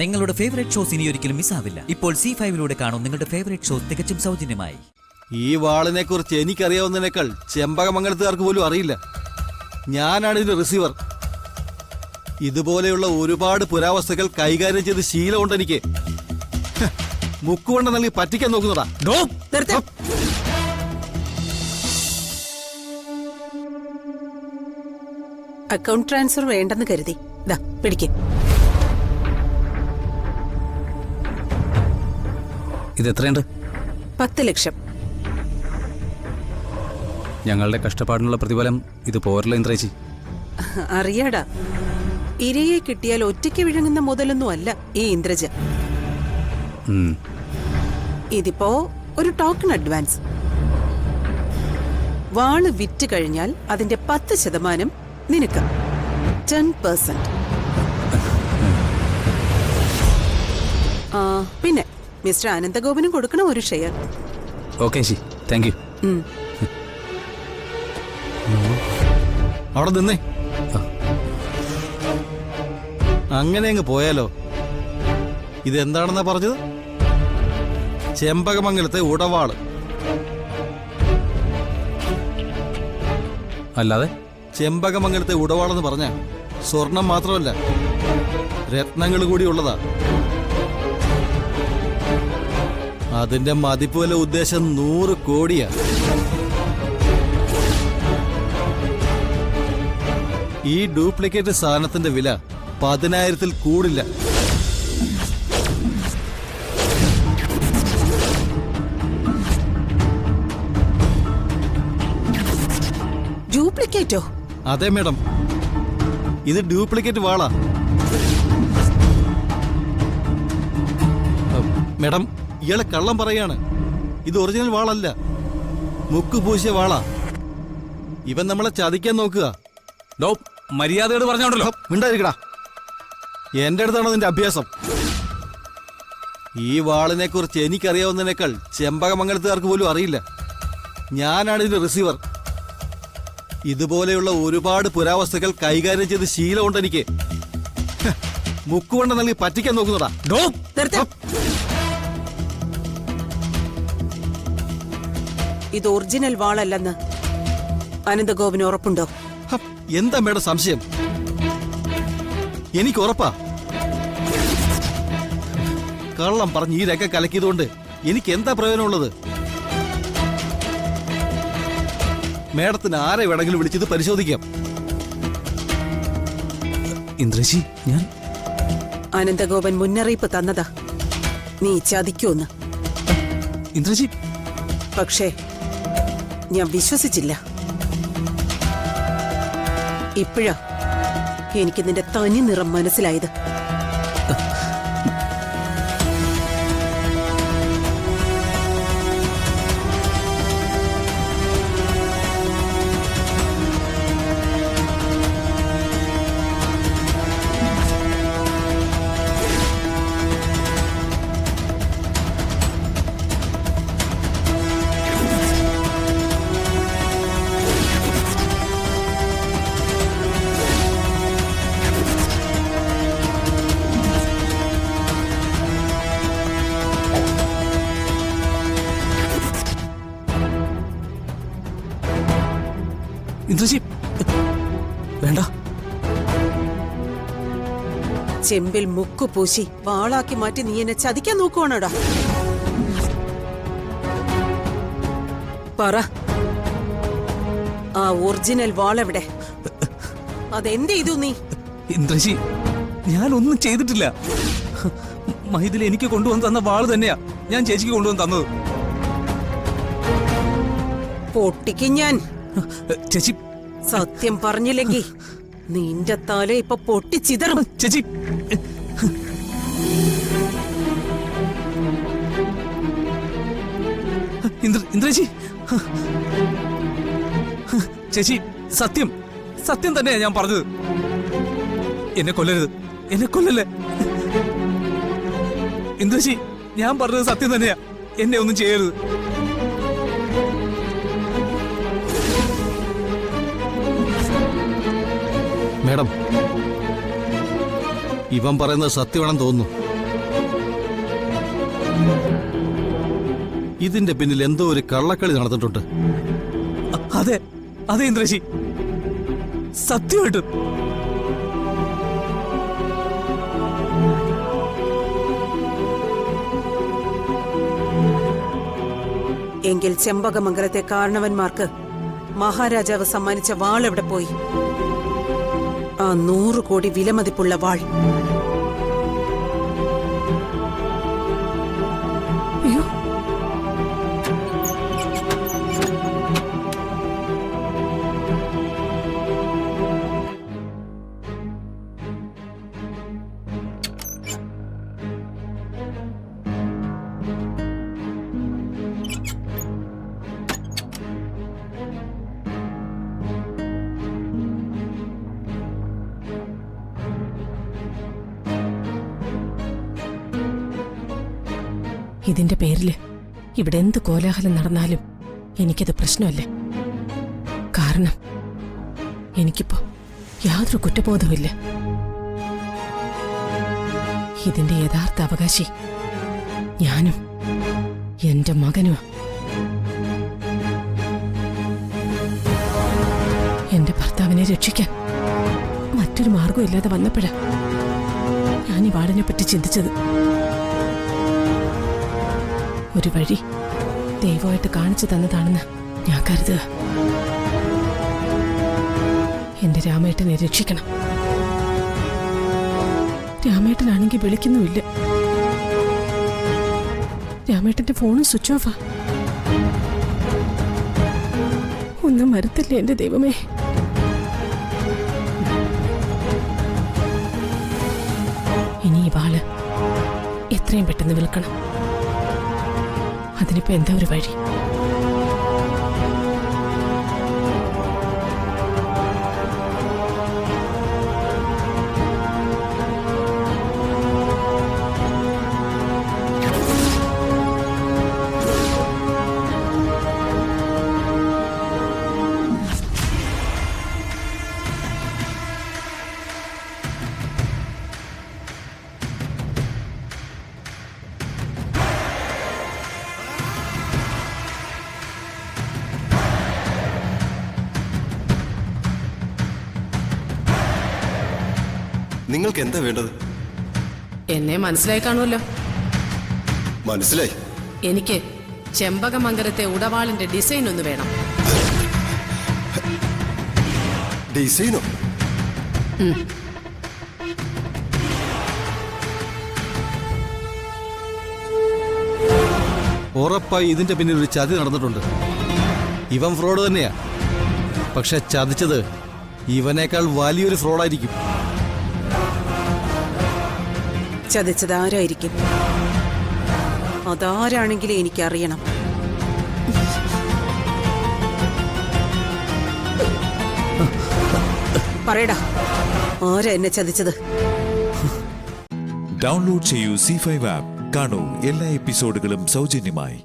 നിങ്ങളുടെ favourite shows ഇനി ഒരിക്കലും മിസ്സാവില്ല. ഇപ്പോൾ C5 കാണും നിങ്ങളുടെ ഫേവറേറ്റ് ഷോസ് തികച്ചും സൗജന്യമായി. ഈ വാളിനെ കുറിച്ച് എനിക്കറിയാവുന്നതിനേക്കാൾ ചെമ്പകമംഗലത്തുകാർക്ക് പോലും അറിയില്ല. ഞാനാണ് ഇതിന്റെ റിസീവർ. ഇതുപോലെയുള്ള ഒരുപാട് പുരാവസ്തുക്കൾ കൈകാര്യം ചെയ്ത് ശീലമുണ്ട് എനിക്ക്. മുക്കുകൊണ്ട് നൽകി പറ്റിക്കാൻ നോക്കുന്നതാ. അക്കൗണ്ട് ട്രാൻസ്ഫർ വേണ്ടെന്ന് കരുതി പിടിക്ക്. ഇത് എത്രയുണ്ട്? 10 ലക്ഷം. ഞങ്ങളുടെ കഷ്ടപ്പാടിനുള്ള പ്രതിഫലം ഇത് പോരല്ല ഇന്ദ്രേച്ചി. അറിയാടാ, ഇരയെ കിട്ടിയാൽ ഒറ്റയ്ക്ക് വിഴുങ്ങുന്ന മുതലൊന്നും അല്ല ഈ ഇന്ദ്രജ. ഇതിപ്പോ ഒരു ടോക്കൺ അഡ്വാൻസ്. വാള് വിറ്റ് കഴിഞ്ഞാൽ അതിന്റെ 10% നിനക്ക്. 10%. പിന്നെ മിസ്റ്റർ അനന്തഗോപനും കൊടുക്കണം ഒരു ഷെയർ. ഓക്കെ ശി, താങ്ക് യു. അവിടെ നിന്നേ, അങ്ങനെ അങ്ങ് പോയാലോ? ഇതെന്താണെന്നാ പറഞ്ഞത്? ചെമ്പകമംഗലത്തെ ഉടവാള്. അല്ലാതെ ചെമ്പകമംഗലത്തെ ഉടവാളെന്ന് പറഞ്ഞ സ്വർണം മാത്രമല്ല, രത്നങ്ങൾ കൂടി ഉള്ളതാ. അതിന്റെ മതിപ്പ് വില ഉദ്ദേശം 100 കോടിയാ. ഈ ഡ്യൂപ്ലിക്കേറ്റ് സാധനത്തിന്റെ വില 10,000-ൽ കൂടില്ല. ഡ്യൂപ്ലിക്കേറ്റോ? അതെ മേഡം, ഇത് ഡ്യൂപ്ലിക്കേറ്റ് വാളാ. മേഡം, ഇയാളെ കള്ളം പറയാണ്. ഇത് ഒറിജിനൽ വാളല്ല, മുക്ക് പൂശിയ വാളാ. ഇവൻ നമ്മളെ ചതിക്കാൻ നോക്കുക. മര്യാദയോട് പറഞ്ഞോണ്ടല്ലോ. മിണ്ടായിരിക്കടാ, എന്റെ അടുത്താണ് നിന്റെ അഭ്യാസം. ഈ വാളിനെ കുറിച്ച് എനിക്കറിയാവുന്നതിനേക്കാൾ ചെമ്പകമംഗലത്തുകാർക്ക് പോലും അറിയില്ല. ഞാനാണ് ഇതിന്റെ റിസീവർ. ഇതുപോലെയുള്ള ഒരുപാട് പുരാവസ്തുക്കൾ കൈകാര്യം ചെയ്ത് ശീലമുണ്ട് എനിക്ക്. മുക്കുകൊണ്ട് നൽകി പറ്റിക്കാൻ നോക്കുന്നതാ. ഇത് ഒറിജിനൽ വാളല്ലെന്ന് അനന്തഗോപന് ഉറപ്പുണ്ടോ? എന്താ മേഡം സംശയം? എനിക്ക് ഉറപ്പാ. കള്ളം പറഞ്ഞ് ഈ രക്ക കലക്കിയതുകൊണ്ട് എനിക്ക് എന്താ പ്രയോജനമുള്ളത്? മേഡത്തിന് ആരെ വേണമെങ്കിലും വിളിച്ചത് പരിശോധിക്കാം. ഇന്ദ്രജി, ഞാൻ അനന്തഗോപൻ മുന്നറിയിപ്പ് തന്നതാ, നീ ചതിക്കൂന്ന്. ഇന്ദ്രജി, പക്ഷേ ഞാൻ വിശ്വസിച്ചില്ല. ഇപ്പോഴാ എനിക്ക് നിന്റെ തനി നിറം മനസ്സിലായത്. ഇന്ദ്രജി, വേണ്ട. ചെമ്പിൽ മുക്കു പൂശി വാളാക്കി മാറ്റി നീ എന്നെ ചതിക്കാൻ നോക്കുവാണോടാ? പറ, ആ ഒറിജിനൽ വാളെവിടെ? അതെന്ത് ചെയ്തു നീ? ഇന്ദ്രജി, ഞാനൊന്നും ചെയ്തിട്ടില്ല. മൈഥിലി എനിക്ക് കൊണ്ടുവന്ന് തന്ന വാള് തന്നെയാ ഞാൻ ചേച്ചിക്ക് കൊണ്ടുവന്ന് തന്നത്. പൊട്ടിക്കും ഞാൻ. ചേച്ചി, സത്യം പറഞ്ഞില്ലെങ്കിൽ നിന്റെ തല ഇപ്പൊ പൊട്ടിച്ചിതറും. ചേച്ചി, ഇന്ദ്രജി, ചേച്ചി, സത്യം സത്യം തന്നെയാ ഞാൻ പറഞ്ഞത്. എന്നെ കൊല്ലരുത്, എന്നെ കൊല്ലല്ലേ. ഇന്ദ്രജി, ഞാൻ പറഞ്ഞത് സത്യം തന്നെയാ. എന്നെ ഒന്നും ചെയ്യരുത്. മേഡം, ഇവൻ പറയുന്നത് സത്യമാണെന്ന് തോന്നുന്നു. ഇതിന്റെ പിന്നിൽ എന്തോ ഒരു കള്ളക്കളി നടന്നിട്ടുണ്ട്. അതെ അതെ ഇന്ദ്രജി, സത്യമായിട്ടും. എങ്കിൽ ചെമ്പകമംഗലത്തെ കാരണവന്മാർക്ക് മഹാരാജാവ് സമ്മാനിച്ച വാൾ എവിടെ പോയി? ആ 100 കോടി വിലമതിപ്പുള്ള വാൾ. അയ്യോ, ഇതിന്റെ പേരില് ഇവിടെ എന്ത് കോലാഹലം നടന്നാലും എനിക്കത് പ്രശ്നമല്ലേ. കാരണം എനിക്കിപ്പോ യാതൊരു കുറ്റബോധവുമില്ല. ഇതിന്റെ യഥാർത്ഥ അവകാശി ഞാനും എന്റെ മകനുമാ. എന്റെ ഭർത്താവിനെ രക്ഷിക്കാൻ മറ്റൊരു മാർഗം ഇല്ലാതെ വന്നപ്പോഴാ ഞാൻ ഈ വാളിനെ പറ്റി ചിന്തിച്ചത്. ഒരു വഴി ദൈവമായിട്ട് കാണിച്ചു തന്നതാണെന്ന് ഞാൻ കരുതുക. എന്റെ രാമേട്ടനെ രക്ഷിക്കണം. രാമേട്ടനാണെങ്കിൽ വിളിക്കുന്നുമില്ല. രാമേട്ടന്റെ ഫോണും സ്വിച്ച് ഓഫാ. ഒന്നും വരുത്തില്ലേ എന്റെ ദൈവമേ. ഇനി ഈ വാള് എത്രയും പെട്ടെന്ന് വിൽക്കണം. അതിനിപ്പോ എന്താ ഒരു വഴി? നിങ്ങൾക്ക് എന്താ വേണ്ടത്? എന്നെ മനസ്സിലായി കാണുമല്ലോ. മനസ്സിലായി. എനിക്ക് ചെമ്പകമംഗലത്തെ ഉടവാളിന്റെ ഡിസൈൻ ഒന്ന് വേണം. ഡിസൈനോ? ഉറപ്പായി ഇതിന്റെ പിന്നിൽ ഒരു ചതി നടന്നിട്ടുണ്ട്. ഇവൻ ഫ്രോഡ് തന്നെയാ. പക്ഷെ ചതിച്ചത് ഇവനേക്കാൾ വലിയൊരു ഫ്രോഡായിരിക്കും. ചതിച്ചത് ആരായിരിക്കും? അതാരാണെങ്കിലും എനിക്കറിയണം. പറയടാ, ആരാ എന്നെ ചതിച്ചത്? ഡൗൺലോഡ് ചെയ്യൂ C5 ആപ്പ്. കാണൂ എല്ലാ എപ്പിസോഡുകളും സൗജന്യമായി.